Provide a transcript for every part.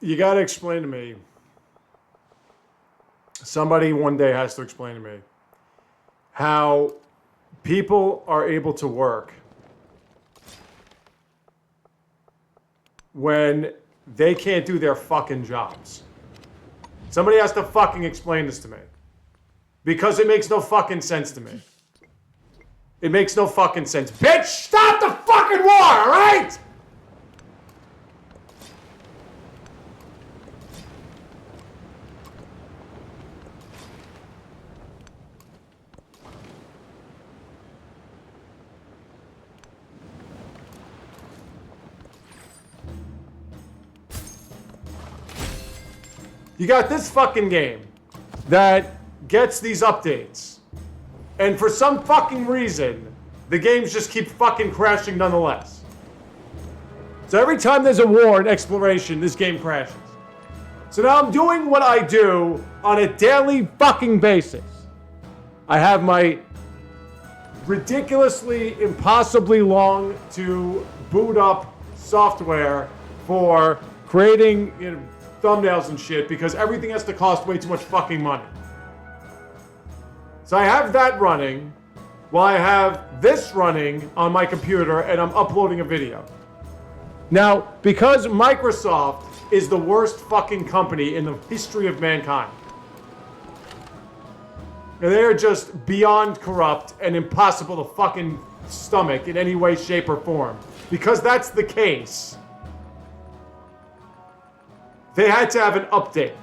You got to explain to me. Somebody one day has to explain to me how people are able to work when they can't do their fucking jobs. Somebody has to fucking explain this to me. Because it makes no fucking sense to me. It makes no fucking sense. Bitch, stop the fucking war, alright? You got this fucking game that gets these updates. And for some fucking reason, the games just keep fucking crashing nonetheless. So every time there's a war and exploration, this game crashes. So now I'm doing what I do on a daily fucking basis. I have my ridiculously, impossibly long to boot up software for creating, thumbnails and shit because everything has to cost way too much fucking money. So I have that running while I have this running on my computer and I'm uploading a video. Now, because Microsoft is the worst fucking company in the history of mankind, and they're just beyond corrupt and impossible to fucking stomach in any way, shape, or form. Because that's the case, they had to have an update.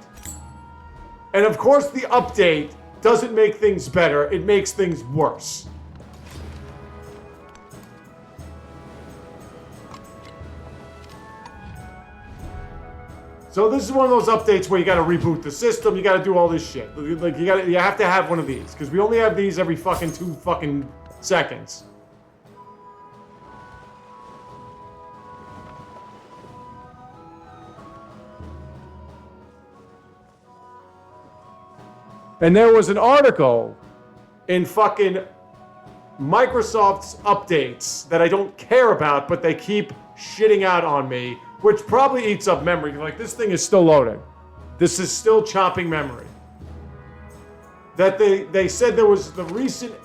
And of course the update doesn't make things better, it makes things worse. So this is one of those updates where you gotta reboot the system, you gotta do all this shit. Like you have to have one of these, because we only have these every fucking 2 fucking seconds. And there was an article in fucking Microsoft's updates that I don't care about, but they keep shitting out on me, which probably eats up memory. Like, this thing is still loading. This is still chopping memory. That they said there was the recent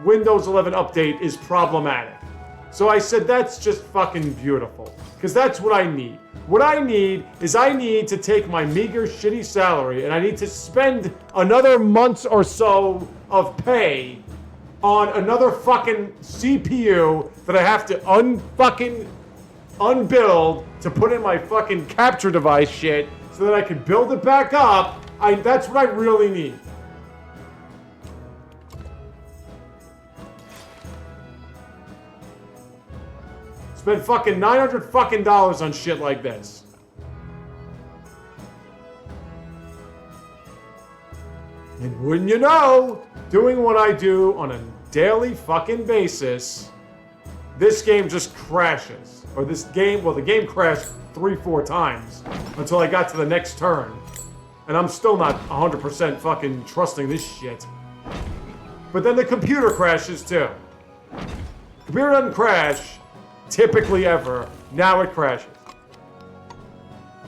Windows 11 update is problematic. So I said, that's just fucking beautiful. Because that's what I need. What I need is I need to take my meager, shitty salary and I need to spend another month or so of pay on another fucking CPU that I have to unbuild to put in my fucking capture device shit so that I can build it back up. That's what I really need. Spend fucking $900 fucking dollars on shit like this. And wouldn't you know, doing what I do on a daily fucking basis, this game just crashes. Or this game, well, the game crashed 3-4 times until I got to the next turn. And I'm still not 100% fucking trusting this shit. But then the computer crashes too. Computer doesn't crash typically ever. Now it crashes.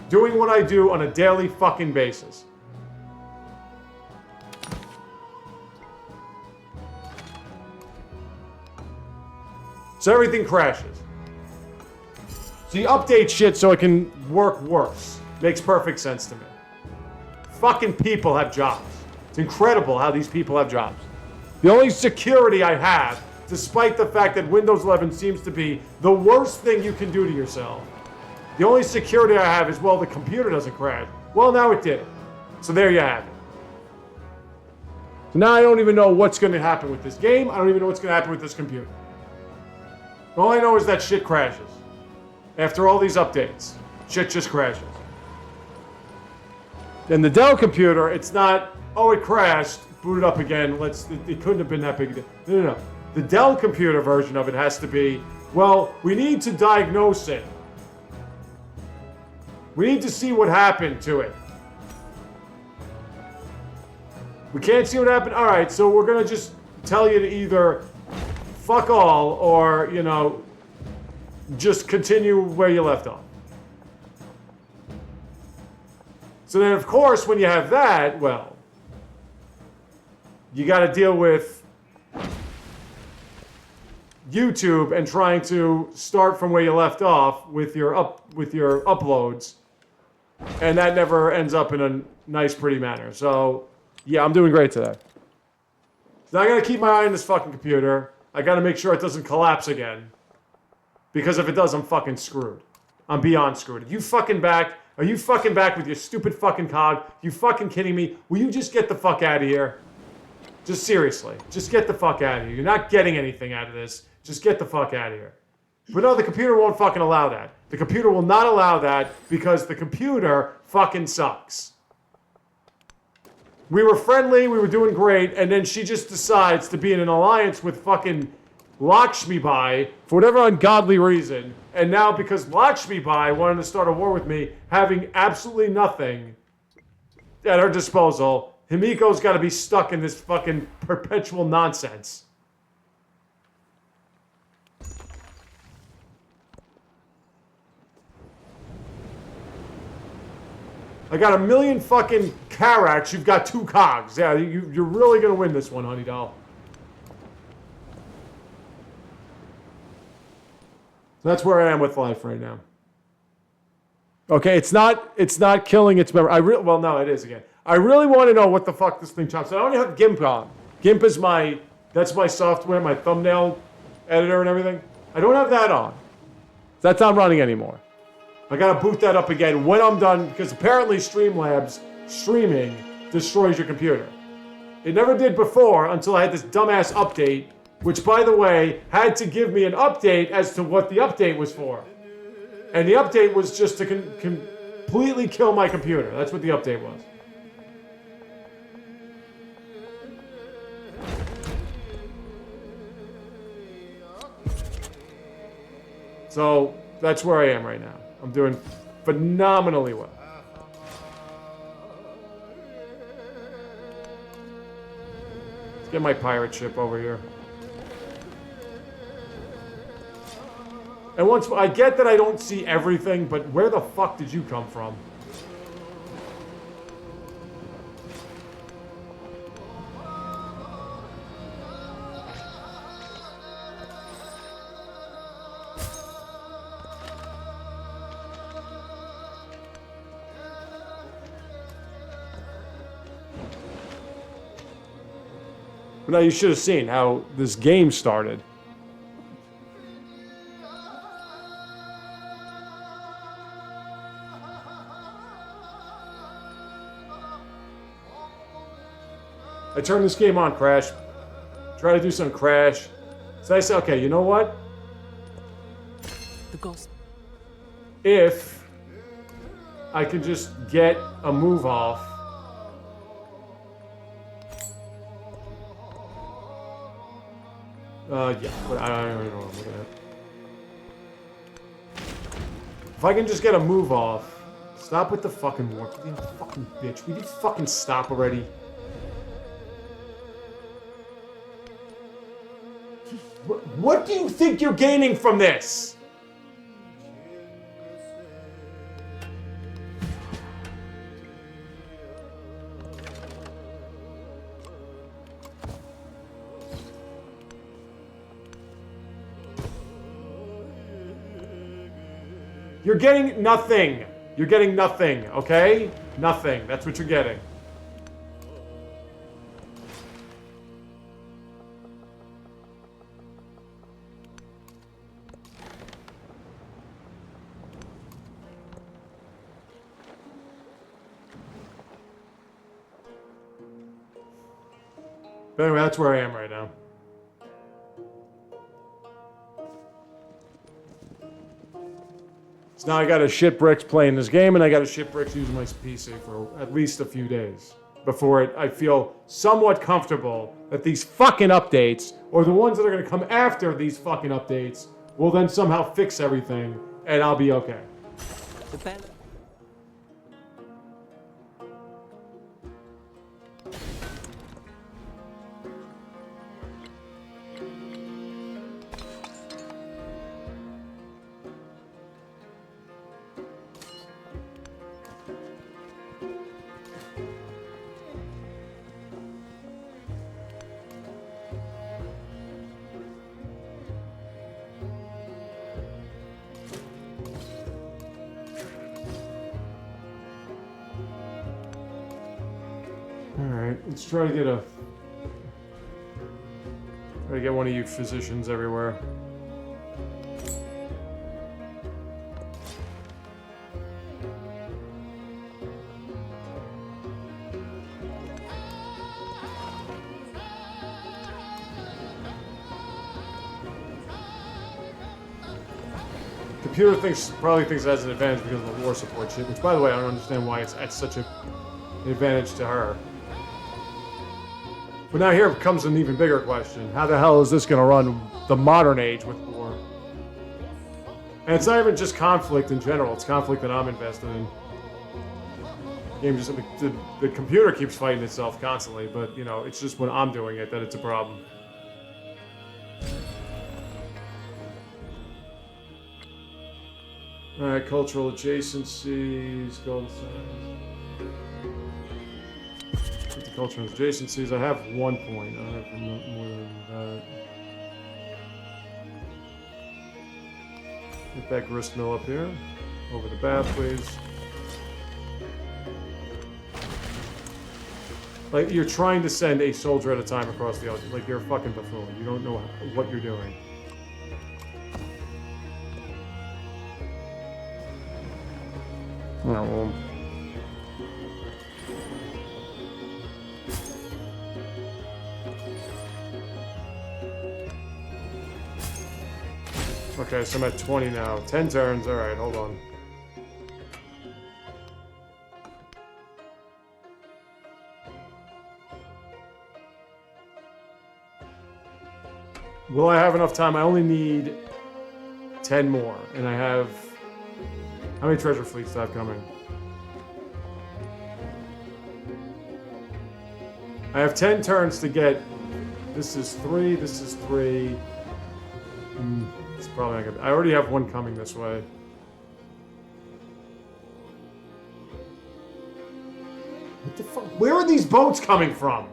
Doing what I do on a daily fucking basis. So everything crashes. So you update shit so it can work worse. Makes perfect sense to me. Fucking people have jobs. It's incredible how these people have jobs. The only security I have, despite the fact that Windows 11 seems to be the worst thing you can do to yourself, the only security I have is, well, the computer doesn't crash. Well, now it did. So there you have it. So now I don't even know what's going to happen with this game. I don't even know what's going to happen with this computer. All I know is that shit crashes. After all these updates, shit just crashes. And the Dell computer, it's not, oh, it crashed, boot it up again, it couldn't have been that big a deal. No. The Dell computer version of it has to be, well, we need to diagnose it. We need to see what happened to it. We can't see what happened? All right, so we're going to just tell you to either fuck all or, just continue where you left off. So then, of course, when you have that, well, you got to deal with YouTube and trying to start from where you left off with your uploads, and that never ends up in a nice, pretty manner. So, yeah, I'm doing great today. So I gotta keep my eye on this fucking computer. I gotta make sure it doesn't collapse again, because if it does, I'm fucking screwed. I'm beyond screwed. Are you fucking back? Are you fucking back with your stupid fucking cog? You fucking kidding me? Will you just get the fuck out of here? Just seriously, just get the fuck out of here. You're not getting anything out of this. Just get the fuck out of here. But no, the computer won't fucking allow that. The computer will not allow that because the computer fucking sucks. We were friendly, we were doing great, and then she just decides to be in an alliance with fucking Lakshmi Bai for whatever ungodly reason. And now because Lakshmi Bai wanted to start a war with me, having absolutely nothing at her disposal, Himiko's got to be stuck in this fucking perpetual nonsense. I got 1,000,000 fucking carats. You've got 2 cogs. Yeah, you're really going to win this one, honey doll. That's where I am with life right now. Okay, it's not killing its memory. Well, no, it is again. I really want to know what the fuck this thing chops. I only have GIMP on. GIMP is that's my software, my thumbnail editor and everything. I don't have that on. That's not running anymore. I gotta boot that up again when I'm done, because apparently Streamlabs streaming destroys your computer. It never did before until I had this dumbass update, which, by the way, had to give me an update as to what the update was for. And the update was just to completely kill my computer. That's what the update was. So that's where I am right now. I'm doing phenomenally well. Let's get my pirate ship over here. And once I get that I don't see everything, but where the fuck did you come from? Now you should have seen how this game started. I turned this game on, Crash. Try to do some Crash. So I said, okay, you know what? The gospel. If I could just get a move off. Yeah, but I don't even know what I'm looking at. If I can just get a move off. Stop with the fucking warp. You fucking bitch. Will you fucking stop already? What do you think you're gaining from this? You're getting nothing. You're getting nothing, okay? Nothing. That's what you're getting. But anyway, that's where I am right now. So now I got a shit bricks playing this game, and I got a shit bricks using my PC for at least a few days before I feel somewhat comfortable that these fucking updates, or the ones that are going to come after these fucking updates, will then somehow fix everything, and I'll be okay. Let's try to get a... Try to get one of you physicians everywhere. Computer probably thinks it has an advantage because of the war support shit, which, by the way, I don't understand why it's at such an advantage to her. But now here comes an even bigger question. How the hell is this going to run the modern age with war? And it's not even just conflict in general, it's conflict that I'm invested in. The computer keeps fighting itself constantly, but, you know, it's just when I'm doing it that it's a problem. Alright, cultural adjacencies, gold signs. With the cultural adjacencies, I have 1 point. I don't have more than that. Get that grist mill up here. Over the bath, please. Like, you're trying to send a soldier at a time across the ocean. Like, you're a fucking buffoon. You don't know what you're doing. Oh, well. Okay, so I'm at 20 now. 10 turns. Alright, hold on. Will I have enough time? I only need 10 more. And I have... How many treasure fleets do I have coming? I have 10 turns to get... This is 3, this is 3. It's probably not good. I already have one coming this way. What the fuck? Where are these boats coming from?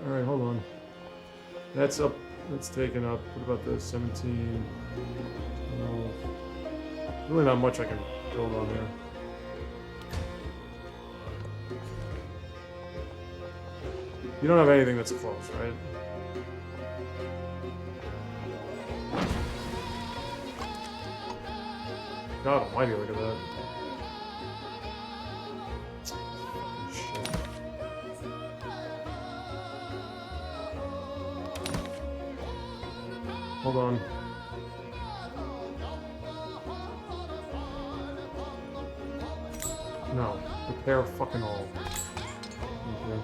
Alright, hold on. That's up. That's taken up. What about this? 17. No. Really not much I can build on here. You don't have anything that's close, right? God almighty, look at that. Fucking shit. Hold on. No. Repair fucking all. Okay.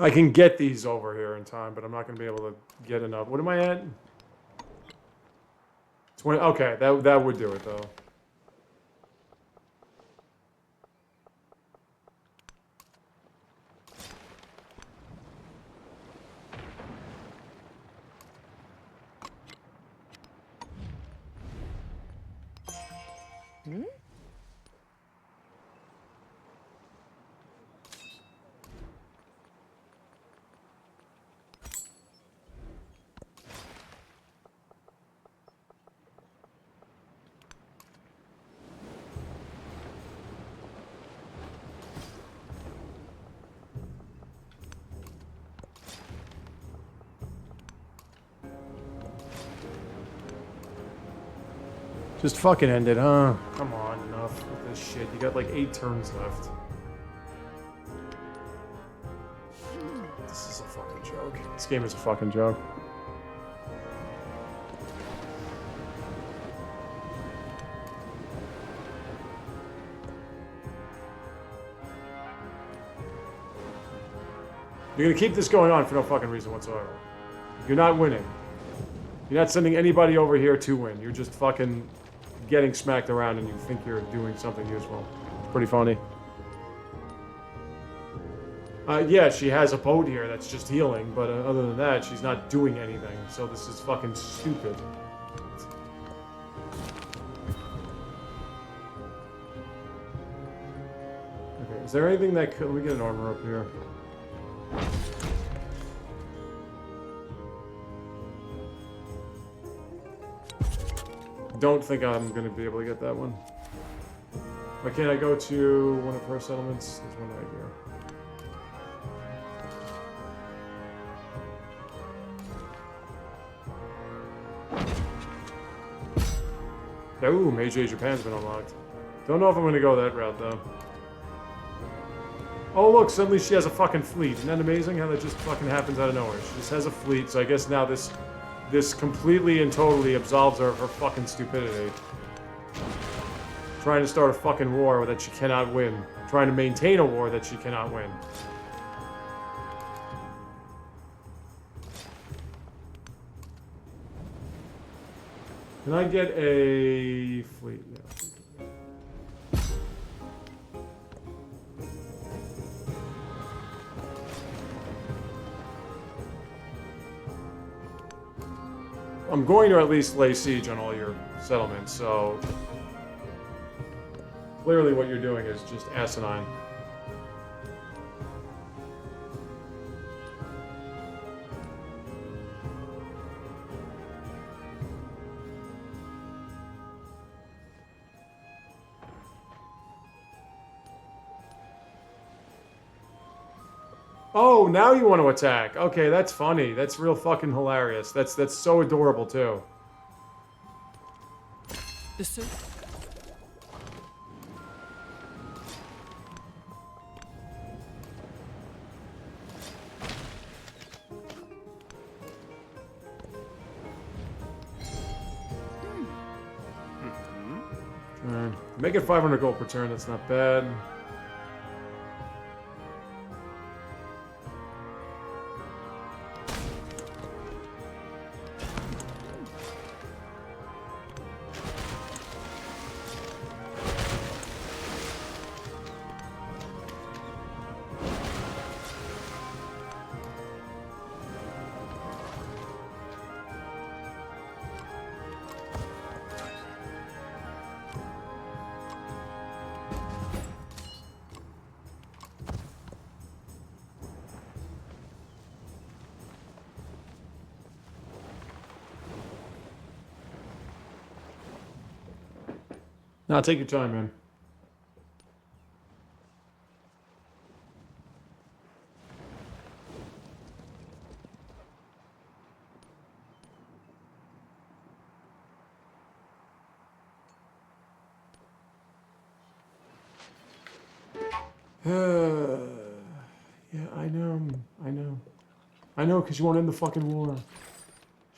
I can get these over here in time, but I'm not going to be able to get enough. What am I at? 20. Okay, that would do it, though. Just fucking end it, huh? Come on, enough with this shit. You got like 8 turns left. This is a fucking joke. This game is a fucking joke. You're gonna keep this going on for no fucking reason whatsoever. You're not winning. You're not sending anybody over here to win. You're just fucking getting smacked around and you think you're doing something useful. It's pretty funny. Yeah, she has a boat here that's just healing, but other than that, she's not doing anything. So this is fucking stupid. Okay, is there anything that could... Let me get an armor up here. Don't think I'm gonna be able to get that one. Why can't I go to one of her settlements? There's one right here. Ooh, Meiji Japan's been unlocked. Don't know if I'm gonna go that route though. Oh look, suddenly she has a fucking fleet. Isn't that amazing how that just fucking happens out of nowhere? She just has a fleet, so I guess now this completely and totally absolves her of her fucking stupidity. Trying to start a fucking war that she cannot win. Trying to maintain a war that she cannot win. Can I get a fleet? Yeah. I'm going to at least lay siege on all your settlements, so clearly what you're doing is just asinine. Oh, now you want to attack. Okay, that's funny. That's real fucking hilarious. That's so adorable too. The suit. Alright. Make it 500 gold per turn, that's not bad. No, take your time, man. Yeah, I know. I know, because you won't end the fucking war.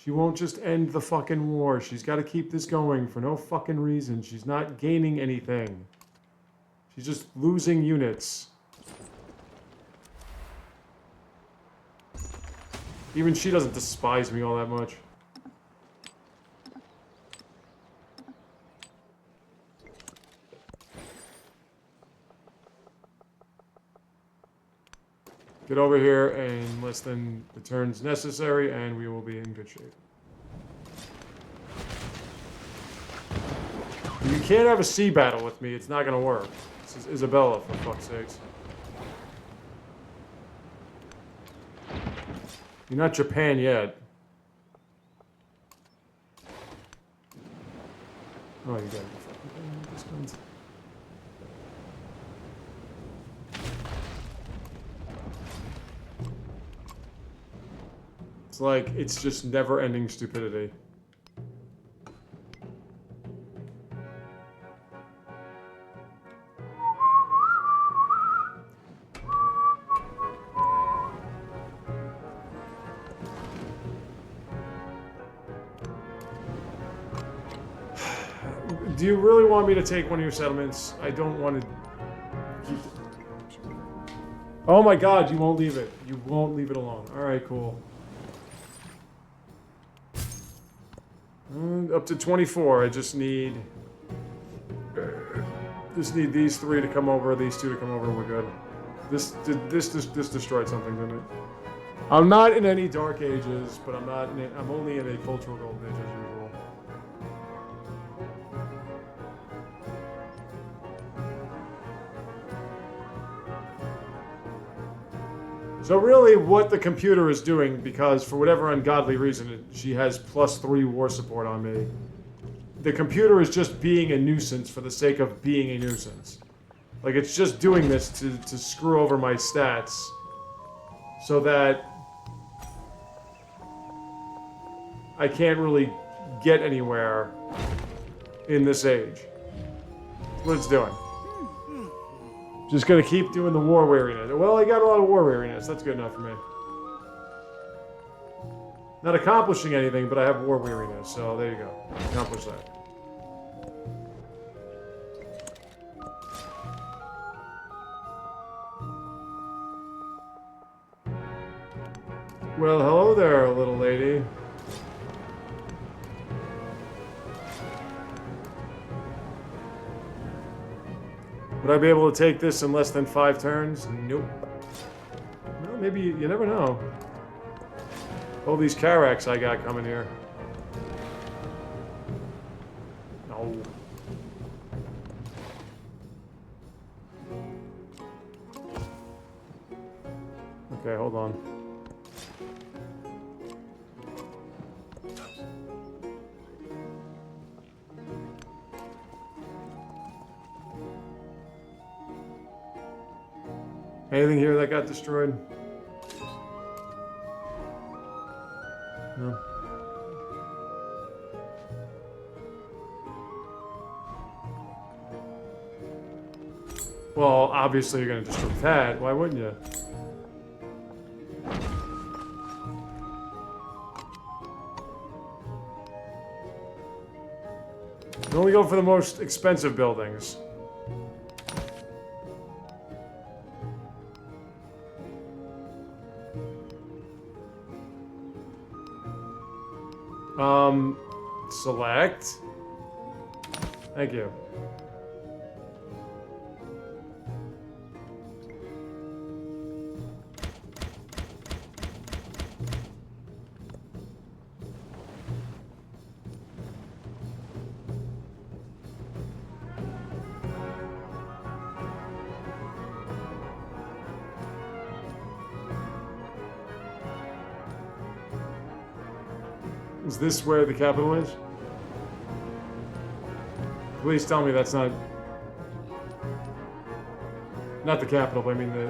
She won't just end the fucking war. She's got to keep this going for no fucking reason. She's not gaining anything. She's just losing units. Even she doesn't despise me all that much. Get over here in less than the turns necessary, and we will be in good shape. You can't have a sea battle with me. It's not going to work. This is Isabella, for fuck's sakes. You're not Japan yet. Oh, you got it. It's like, it's just never-ending stupidity. Do you really want me to take one of your settlements? I don't want to keep it. Oh my god, you won't leave it. You won't leave it alone. Alright, cool. Up to 24. I just need these three to come over, these two to come over, and we're good. This destroyed something, didn't it? I'm not in any Dark Ages, but I'm not. I'm only in a Cultural Golden Age as usual. So really, what the computer is doing, because for whatever ungodly reason, she has +3 war support on me. The computer is just being a nuisance for the sake of being a nuisance. Like, it's just doing this to screw over my stats. So that I can't really get anywhere in this age. That's what it's doing. Just gonna keep doing the war weariness. Well, I got a lot of war weariness. That's good enough for me. Not accomplishing anything, but I have war weariness. So there you go. Accomplish that. Well, hello there, little lady. Would I be able to take this in less than 5 turns? Nope. Well, maybe you never know. All these Firaxis I got coming here. No. Okay, hold on. Anything here that got destroyed? No. Well, obviously you're gonna destroy that. Why wouldn't you? You only go for the most expensive buildings. Select. Thank you. Is this where the capital is? Please tell me that's not the capital, but I mean the...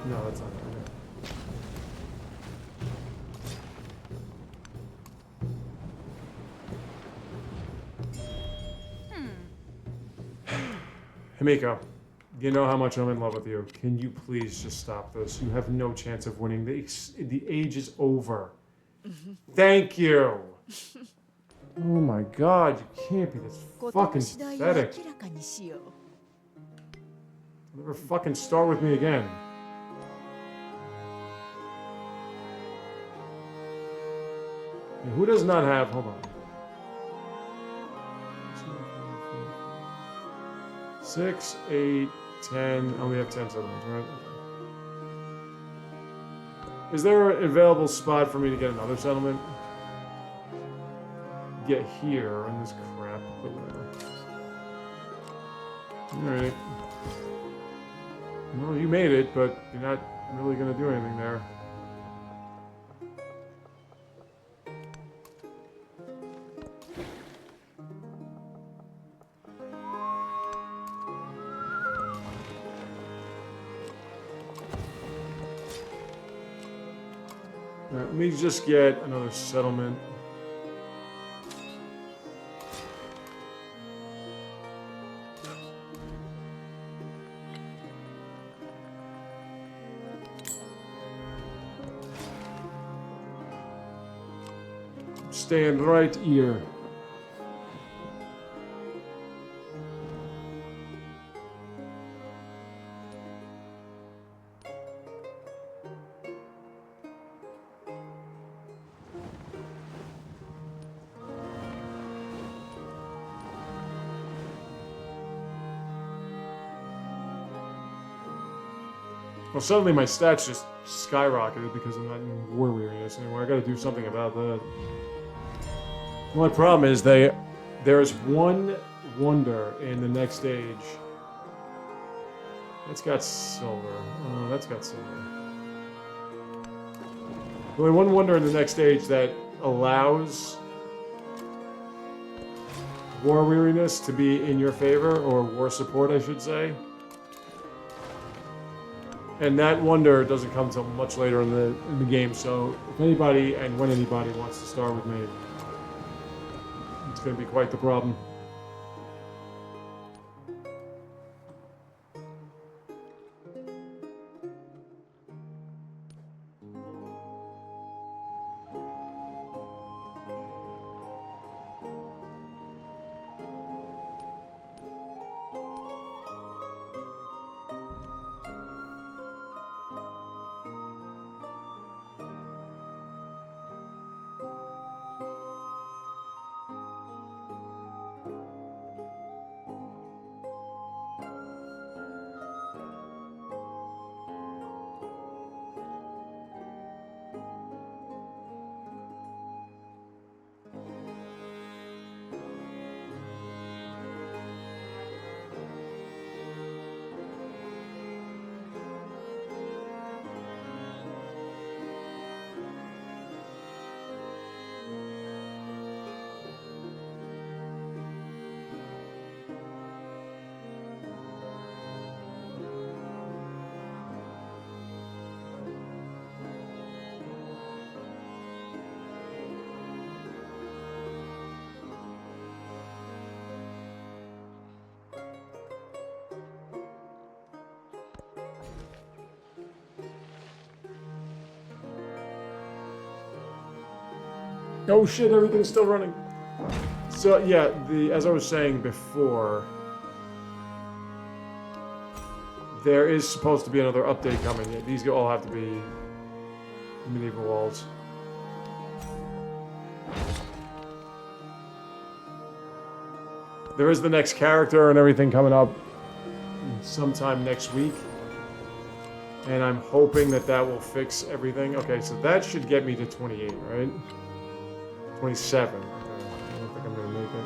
No, that's not it. Himiko, you know how much I'm in love with you. Can you please just stop this? You have no chance of winning. The age is over. Thank you. Oh my god, you can't be this fucking pathetic. Never fucking start with me again. Yeah, who does not have... Hold on. 6, 8, 10... I only have 10 settlements, right? Is there an available spot for me to get another settlement? Get here on this crap, but whatever. Alright. Well, you made it, but you're not really gonna do anything there. Alright, let me just get another settlement. Stand right here. Well, suddenly my stats just skyrocketed because I'm not in war weariness anymore. I gotta do something about that. The only problem is there's one wonder in the next stage. That's got silver. Oh, that's got silver. Only one wonder in the next stage that allows war weariness to be in your favor, or war support, I should say. And that wonder doesn't come until much later in the game. So if anybody and when anybody wants to start with me, it's going to be quite the problem. Oh shit, everything's still running. So yeah, as I was saying before, there is supposed to be another update coming. These all have to be medieval walls. There is the next character and everything coming up sometime next week. And I'm hoping that will fix everything. Okay, so that should get me to 28, right? 27. Okay, I don't think I'm gonna make it.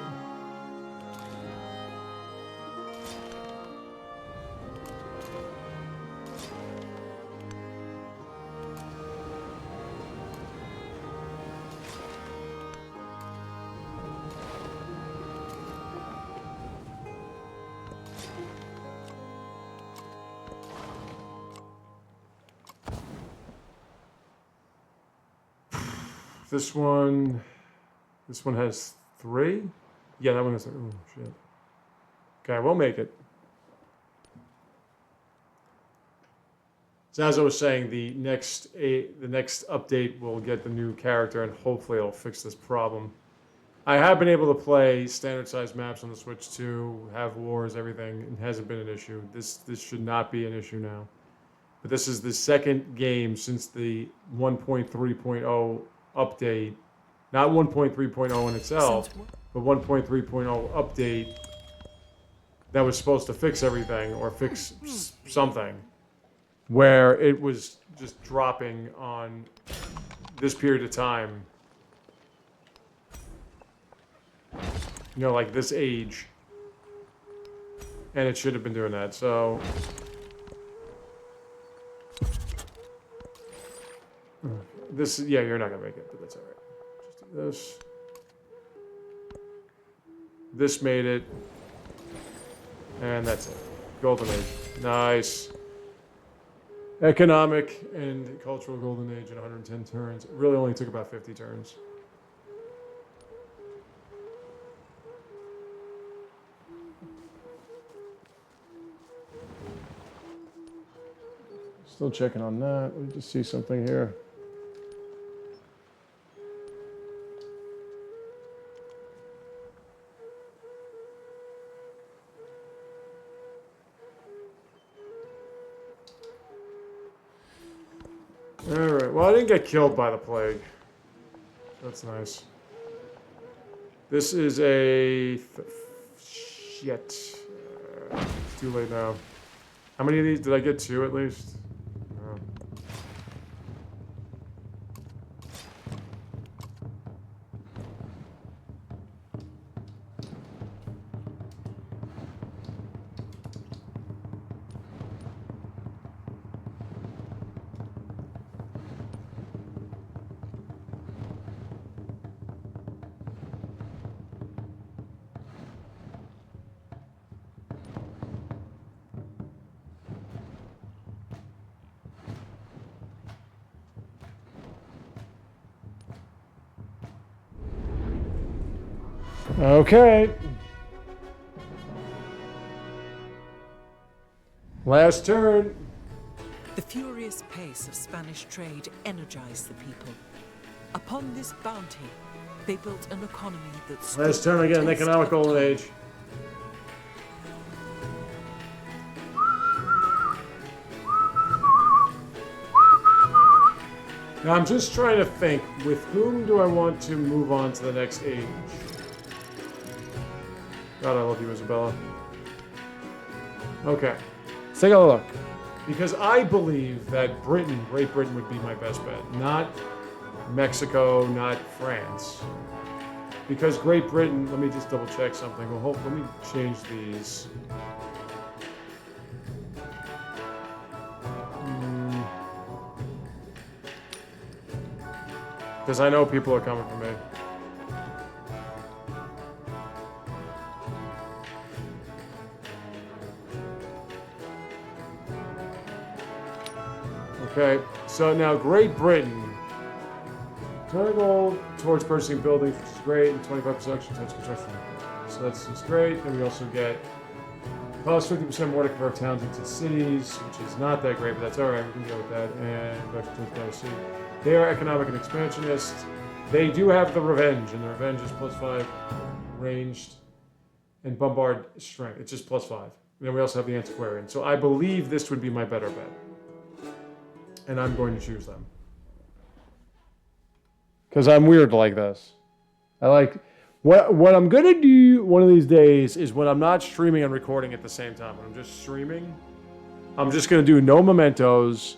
This one has 3? Yeah, that one has, oh shit. Okay, I will make it. So as I was saying, the next update will get the new character and hopefully it'll fix this problem. I have been able to play standard size maps on the Switch too, have wars, everything. It hasn't been an issue. This should not be an issue now. But this is the second game since the 1.3.0 update. Not 1.3.0 in itself, but 1.3.0 update that was supposed to fix everything or fix something, where it was just dropping on this period of time. You know, like this age. And it should have been doing that, so... This, yeah, you're not gonna make it, but that's alright. Just do this. This made it. And that's it. Golden Age. Nice. Economic and cultural Golden Age in 110 turns. It really only took about 50 turns. Still checking on that. We just see something here. Alright, well I didn't get killed by the plague. That's nice. This is a... Shit. It's too late now. How many of these? Did I get 2 at least? Okay. Last turn. The furious pace of Spanish trade energized the people. Upon this bounty, they built an economy that stood Last turn again, the test economic of golden time. age. Now I'm just trying to think, with whom do I want to move on to the next age? God, I love you, Isabella. Okay, let's take a look. Because I believe that Britain, Great Britain, would be my best bet. Not Mexico, not France. Because Great Britain, let me just double check something. Well, let me change these. Because I know people are coming for me. Okay, so now Great Britain. Turn goal towards purchasing buildings, which is great, and 25% production towards construction. So that's just great. Then we also get cost 50% more to convert towns into cities, which is not that great, but that's all right. We can go with that. And production towards better city. They are economic and expansionist. They do have the revenge, and the revenge is +5 ranged, and bombard strength. It's just +5. And then we also have the antiquarian. So I believe this would be my better bet, and I'm going to choose them. Because I'm weird like this. I like... What I'm going to do one of these days is when I'm not streaming and recording at the same time. When I'm just streaming, I'm just going to do no mementos.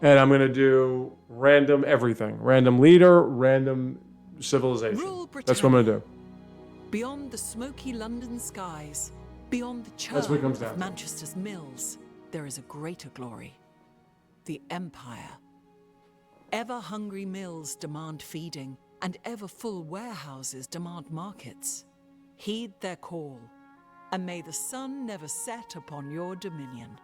And I'm going to do random everything. Random leader, random civilization. That's what I'm going to do. Beyond the smoky London skies, beyond the churn That's what it comes down of to. Manchester's mills, there is a greater glory. The Empire. Ever-hungry mills demand feeding, and ever-full warehouses demand markets. Heed their call, and may the sun never set upon your dominion.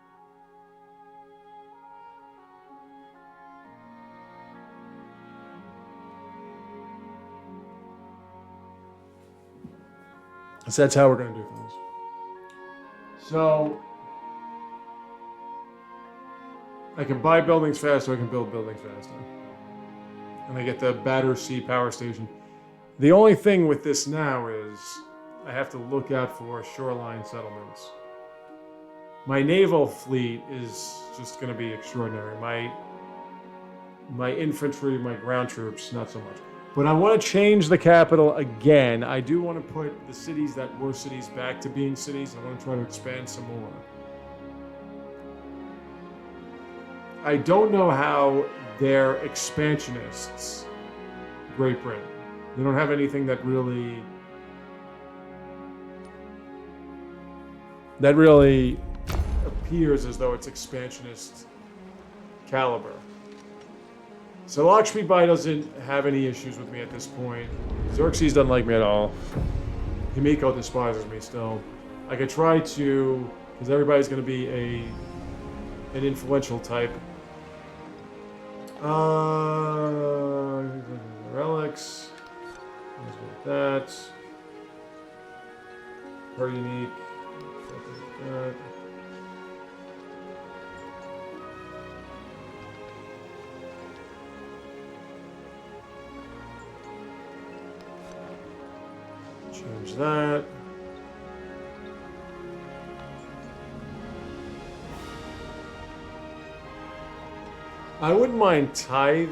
So that's how we're going to do things. So I can buy buildings faster, I can build buildings faster. And I get the Battersea Power Station. The only thing with this now is I have to look out for shoreline settlements. My naval fleet is just going to be extraordinary. My infantry, my ground troops, not so much. But I want to change the capital again. I do want to put the cities that were cities back to being cities. I want to try to expand some more. I don't know how they're expansionists, Great Britain. They don't have anything that really appears as though it's expansionist caliber. So Lakshmi Bai doesn't have any issues with me at this point. Xerxes doesn't like me at all. Himiko despises me still. I could try to, because everybody's going to be an influential type. Relics. Let's go with that. Her unique. That. Change that. I wouldn't mind tithe,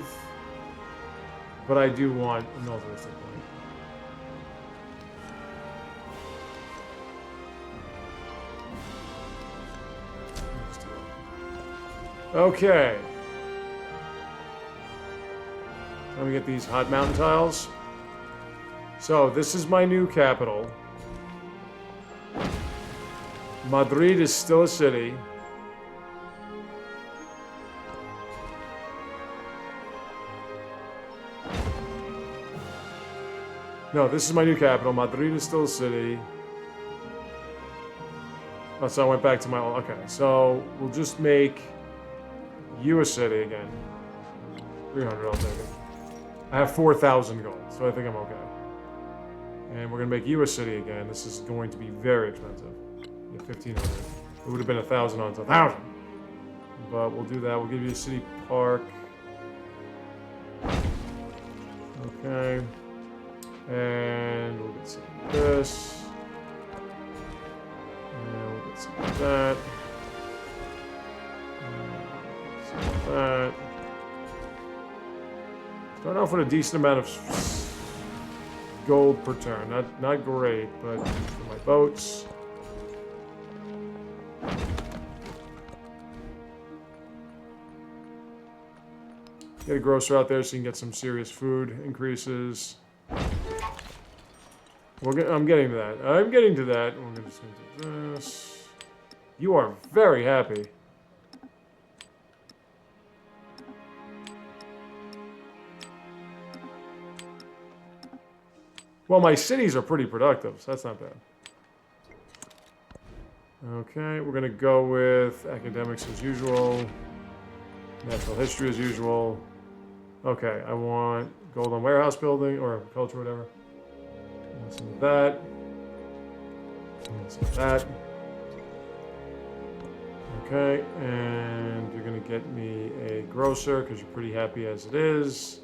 but I do want a militaristic point. Okay. Let me get these hot mountain tiles. So, this is my new capital. Madrid is still a city. No, this is my new capital. Madrid is still a city. Oh, so I went back to my old... Okay, so we'll just make you a city again. 300, I'll take it. I have 4,000 gold, so I think I'm okay. And we're going to make you a city again. This is going to be very expensive. Yeah, 1,500. It would have been 1,000 on 1,000. But we'll do that. We'll give you a city park. Okay. And we'll get some of this. And we'll get some of that. And some of that. Start off with a decent amount of gold per turn. Not great, but for my boats. Get a grocer out there so you can get some serious food increases. I'm getting to that. I'm getting to that. We're just going to do this. You are very happy. Well, my cities are pretty productive, so that's not bad. Okay, we're going to go with academics as usual. Natural history as usual. Okay, I want gold on warehouse building, or culture, whatever. Some of that. Some of that. Okay, and you're going to get me a grocer, because you're pretty happy as it is.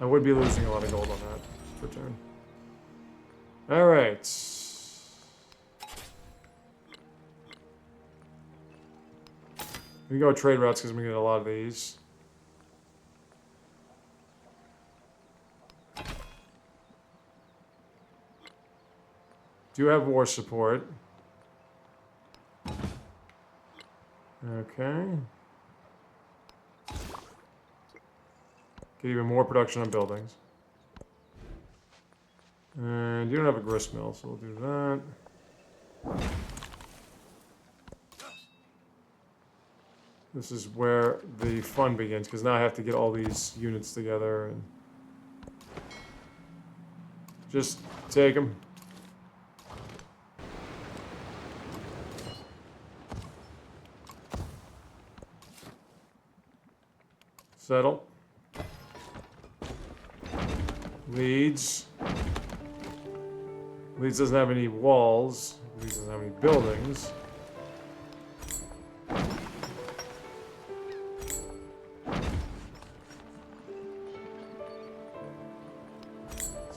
I would be losing a lot of gold on that per turn. Alright. We go trade routes because we get a lot of these. Do have war support. Okay. Get even more production on buildings. And you don't have a grist mill, so we'll do that. This is where the fun begins, because now I have to get all these units together and just take them. Settle. Leeds. Leeds doesn't have any walls. Leeds doesn't have any buildings.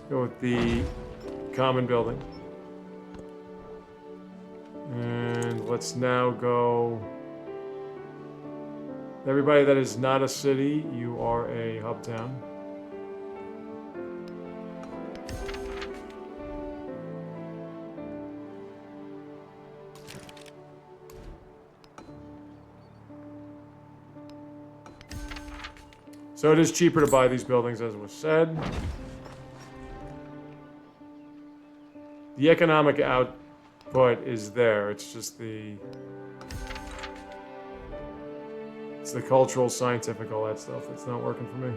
Go with the common building. And let's now go... Everybody that is not a city, you are a hub town. So it is cheaper to buy these buildings, as was said. The economic output is there. It's just the cultural, scientific, all that stuff that's not working for me.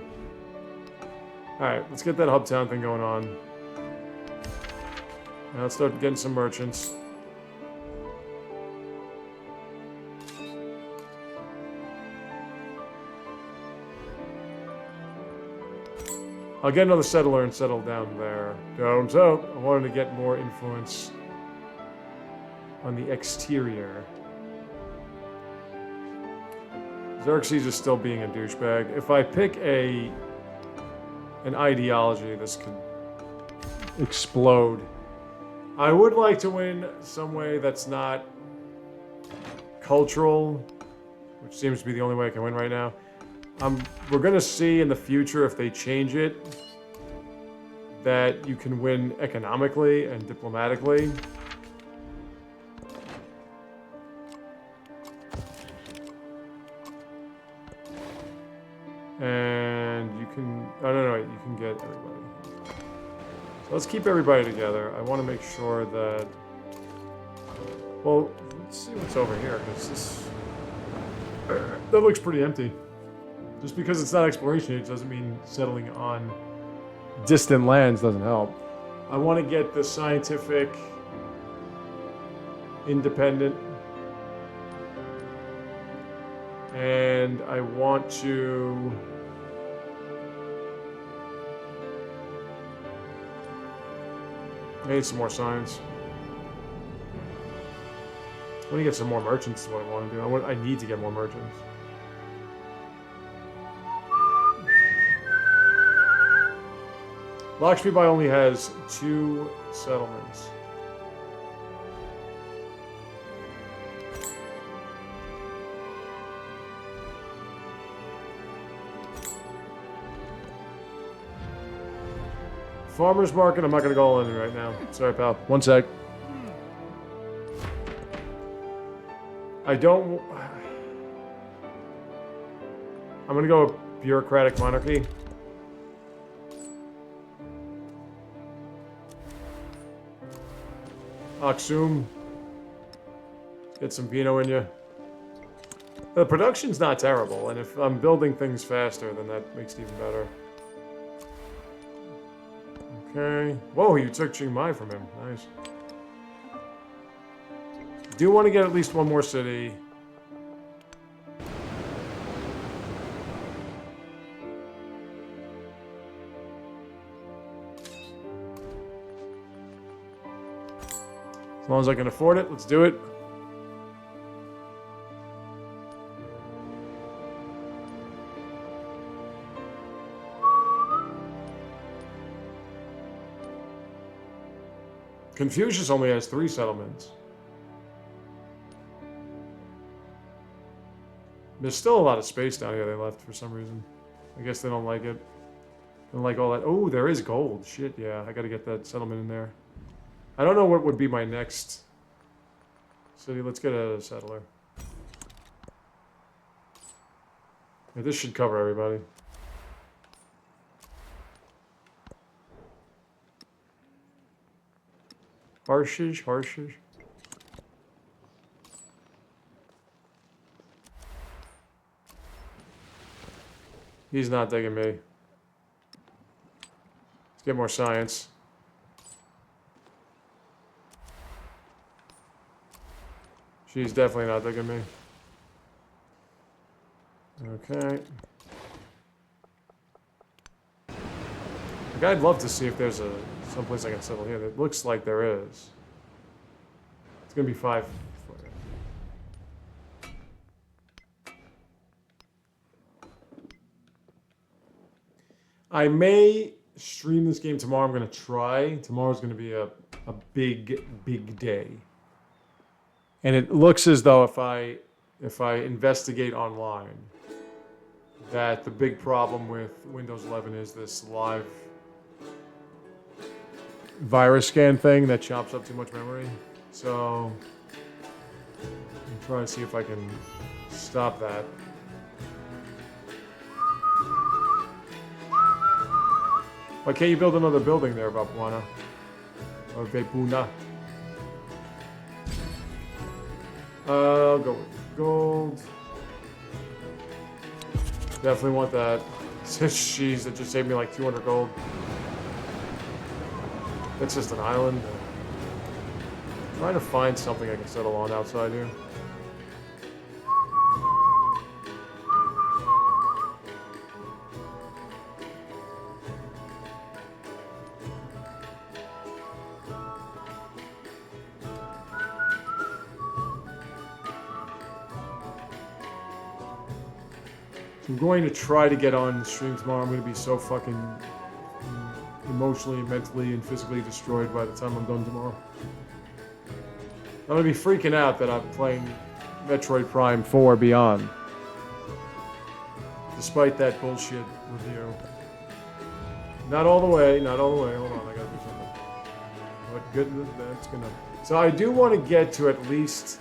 All right, let's get that hub town thing going on. Now let's start getting some merchants. I'll get another settler and settle down there. Don't so. I wanted to get more influence on the exterior. Xerxes is still being a douchebag. If I pick an ideology, this could explode. I would like to win some way that's not cultural, which seems to be the only way I can win right now. We're going to see in the future if they change it that you can win economically and diplomatically. And you can... Oh, no, you can get everybody. So let's keep everybody together. I want to make sure that... Well, let's see what's over here, because this... That looks pretty empty. Just because it's not exploration age doesn't mean settling on distant lands doesn't help. I want to get the scientific independent. And I want to I need some more science. I want to get some more merchants is what I want to do. I need to get more merchants. Lakshmi Bai only has 2 settlements. Farmer's market, I'm not going to go all in right now. Sorry, pal. One sec. I don't... I'm going to go bureaucratic monarchy. Aksum. Get some Pinot in you. The production's not terrible, and if I'm building things faster, then that makes it even better. Okay. Whoa, you took Chiang Mai from him. Nice. Do want to get at least one more city. As long as I can afford it, let's do it. Confucius only has 3 settlements. There's still a lot of space down here they left for some reason. I guess they don't like it. They don't like all that. Oh, there is gold. Shit, yeah. I gotta get that settlement in there. I don't know what would be my next city. Let's get a settler. Yeah, this should cover everybody. Harshish. He's not digging me. Let's get more science. She's definitely not digging me. Okay. Like, I'd love to see if there's someplace I can settle here. It looks like there is. It's gonna be 5. I may stream this game tomorrow. I'm gonna try. Tomorrow's gonna be a big day. And it looks as though if I investigate online, that the big problem with Windows 11 is this live virus scan thing that chops up too much memory. So I'm trying to see if I can stop that. Why can't you build another building there, Vapuana? Or Vepuna? I'll go with gold. Definitely want that. Jeez, that just saved me like 200 gold. That's just an island. I'm trying to find something I can settle on outside here. I'm going to try to get on the stream tomorrow. I'm going to be so fucking emotionally, mentally, and physically destroyed by the time I'm done tomorrow. I'm going to be freaking out that I'm playing Metroid Prime 4 Beyond. Despite that bullshit review. Not all the way. Hold on, I gotta do something. What good, that's gonna... So I do want to get to at least...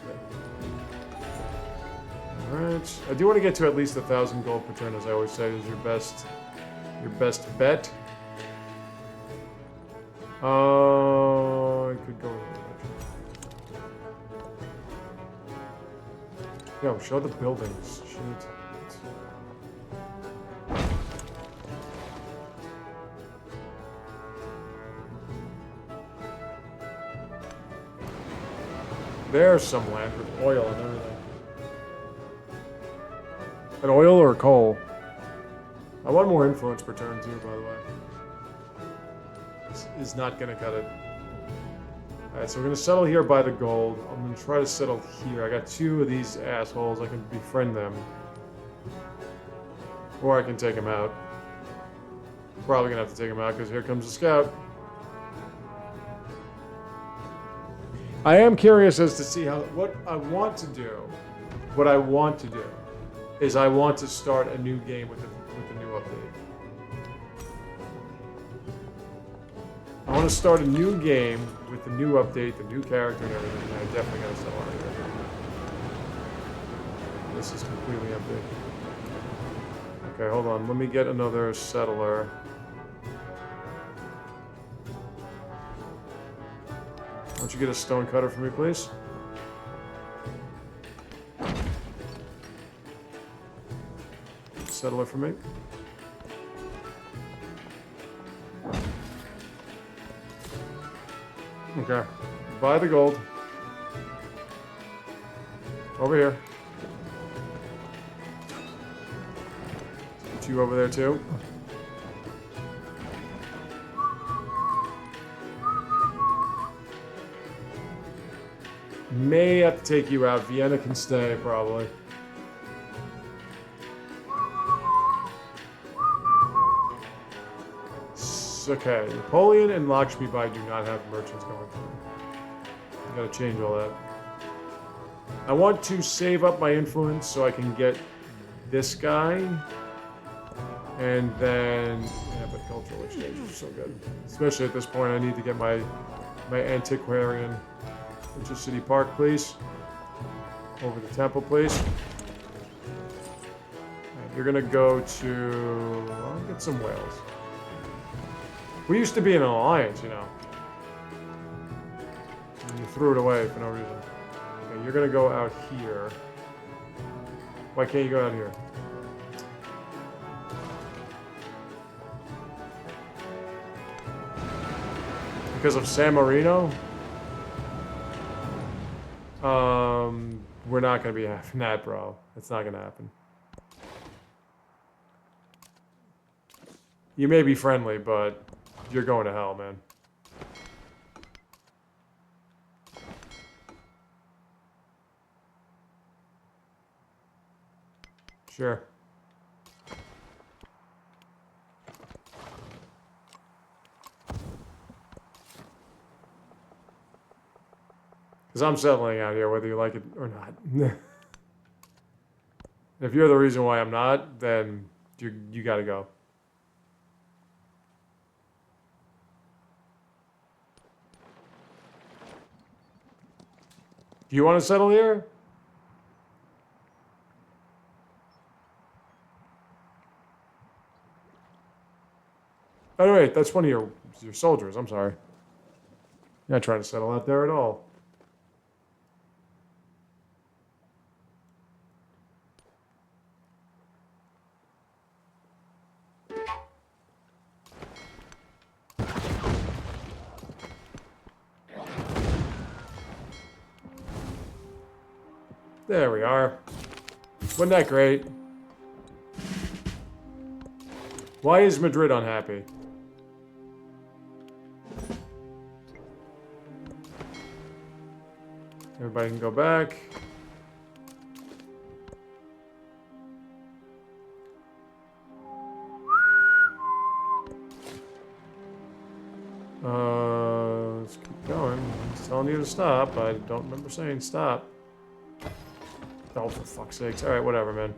Alright, I do want to get to at least 1,000 gold per turn, as I always say, is your best bet. I could go with that. Yo, show the buildings. Shit. There's some land with oil and everything. An oil or coal? I want more influence per turn too, by the way. This is not gonna cut it. Alright, so we're gonna settle here by the gold. I'm gonna try to settle here. I got 2 of these assholes. I can befriend them. Or I can take them out. Probably gonna have to take them out because here comes the scout. I am curious as to see what I want to do. What I want to do is I want to start a new game with the new update. I want to start a new game with the new update, the new character and everything. And I definitely gotta settle out here. This is completely empty. Okay, hold on. Let me get another settler. Why don't you get a stone cutter for me, please? Settler for me. Okay. Buy the gold. Over here. Get you over there too. May have to take you out. Vienna can stay, probably. Okay, Napoleon and Lakshmi Bai do not have merchants going through. I gotta change all that. I want to save up my influence so I can get this guy. And then, yeah, but cultural exchange is so good. Especially at this point, I need to get my antiquarian into City Park, please. Over the temple, please. Right, you're gonna go to, I'll get some whales. We used to be in an alliance, you know. And you threw it away for no reason. Okay, you're gonna go out here. Why can't you go out here? Because of San Marino? We're not gonna be having that, bro. It's not gonna happen. You may be friendly, but you're going to hell, man. Sure. Because I'm settling out here, whether you like it or not. If you're the reason why I'm not, then you gotta go. Do you want to settle here? Oh, wait, that's one of your soldiers. I'm sorry. You're not trying to settle out there at all. There we are. Wasn't that great? Why is Madrid unhappy? Everybody can go back. Let's keep going. I'm telling you to stop. I don't remember saying stop. Oh, for fuck's sakes. Alright, whatever, man.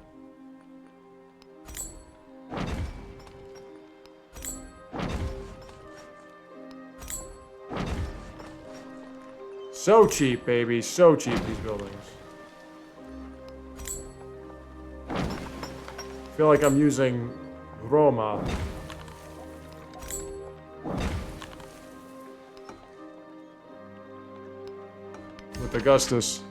So cheap, baby. So cheap, these buildings. I feel like I'm using Roma. With Augustus.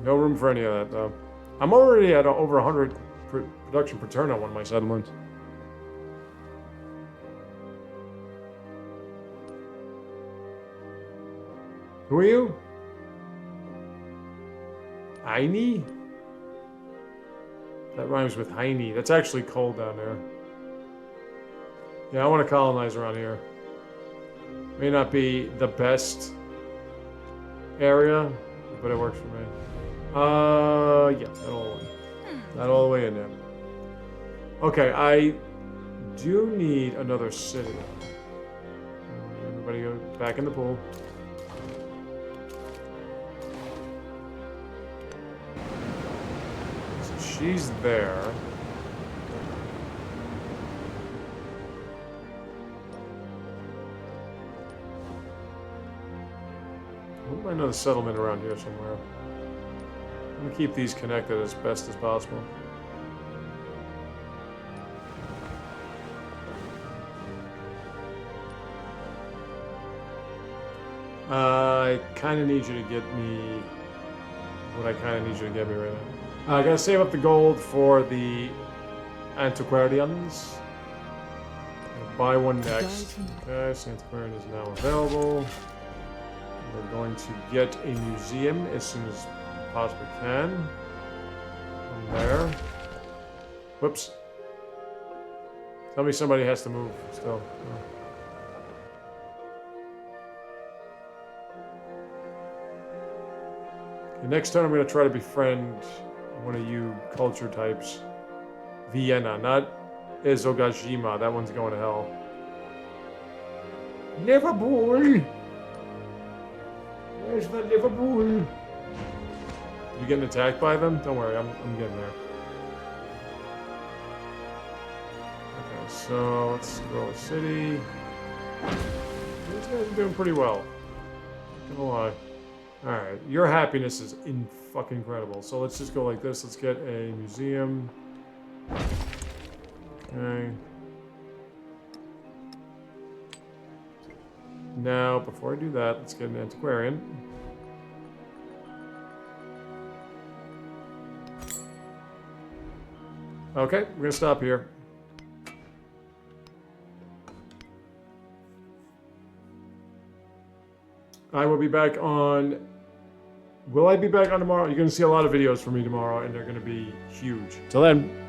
No room for any of that, though. I'm already at over 100 production per turn on one of my settlements. Who are you? Aini? That rhymes with Heine. That's actually cold down there. Yeah, I want to colonize around here. May not be the best area, but it works for me. Yeah, that all the way. That all the way in there. Okay, I do need another city. Everybody go back in the pool. So she's there. There might be another settlement around here somewhere. I'm gonna keep these connected as best as possible. I kind of need you to get me what I kind of need you to get me right now. I gotta save up the gold for the antiquarians. I'll buy one next. Okay, so antiquarian is now available. We're going to get a museum as soon as we possibly can. From there. Whoops. Tell me somebody has to move still. Oh. Okay, next turn I'm going to try to befriend one of you culture types. Vienna, not Izogashima. That one's going to hell. Liverpool! Where's the Liverpool? You getting attacked by them? Don't worry, I'm getting there. Okay, so let's grow a city. These guys are doing pretty well. Not gonna lie. Alright, your happiness is fucking incredible. So let's just go like this. Let's get a museum. Okay. Now, before I do that, let's get an antiquarian. Okay, we're gonna stop here. I will be back on... Will I be back on tomorrow? You're gonna see a lot of videos from me tomorrow, and they're gonna be huge. Till then...